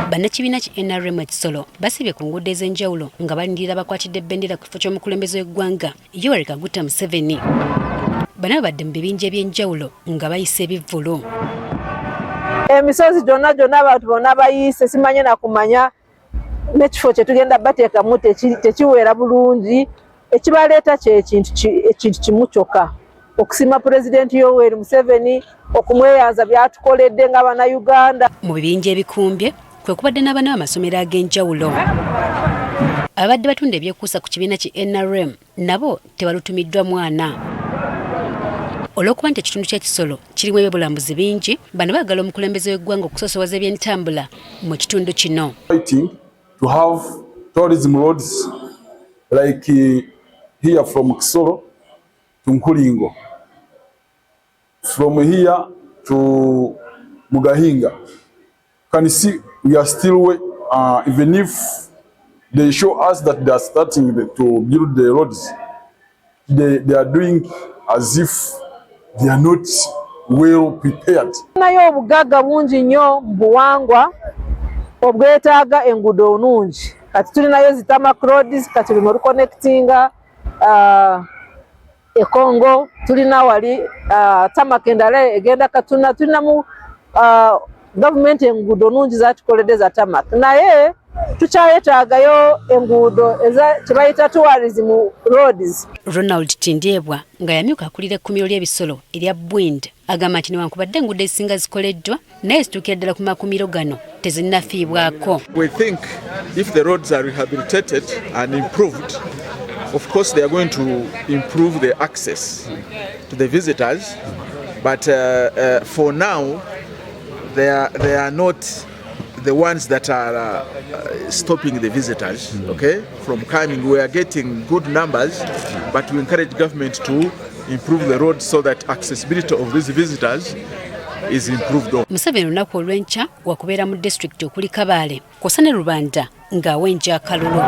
Bannakibiina NRM Kisoro basibye ku nguudo ez'enjawulo nga balindirira Akwatidde bendera ku kifo ky'omukulembeze w'eggwanga Yoweri Kaguta Museveni. Bano babadde mu bibinja eby'enjawulo nga bayisa ebivvulu. Emisozi gyonna abantu bonna bayise simanye na kumanya n'ekifo kye tugenda bateekamu tekiweera bulungi. Ekibaleeta ekintu kimu kyokka, okusiima Pulezidenti Yoweri Museveni, okumweyanza byatukoledde nga Bannayuganda. Mu bibinja ebikumbye kwe kubadde n'abaana b'amasomero ag'enjawulo. Abadde batunda ebyekuusa ku kibiina ki NRM nabo tebalutumiddwa mwana. Olw'okuba nti ekitundu kya Kisoro kirimu ebyobulambuzi bingi, bano baagala omukulembeze w'eggwanga okusoosowaza eby'entambula mu kitundu kino. To have tourism roads like here from Kisoro to Nkulingo, from here to Mugahinga. Can you see we are still even if they show us that they are starting to build the roads, they are doing as if they are not well prepared. Nayo obugaga bungi nnyo mu buwangwa obwetaaga enguudo nnungi. Kati tulinayo zitama roads, kati luno luconnectinga Ekongo, tulina wali tamakendale egenda Katuna, tulinamu government enguudo nnungi zatukoledde za tamak. Naye tukyayetaagayo enguudo kyebayita tourism roads. Ronald Tindyebwa nga yamyuka akulira ekkuumiro ly'ebisolo erya Bwind agamba nti newankubadde enguudo ezisinga zikoleddwa naye zituukira ddala ku makumiro gano tezinnafiibwako. We think if the roads are rehabilitated and improved, of course they are going to improve the access to the visitors, but for now they are not the ones that are stopping the visitors, okay, from coming. We are getting good numbers, but we encourage government to improve the roads so that accessibility of these visitors is improved. Museveni olunaku olw'enkya wakubeera mu disitulikiti okuli Kabaale kwosa ne Rubanda ng'awenja akalulu.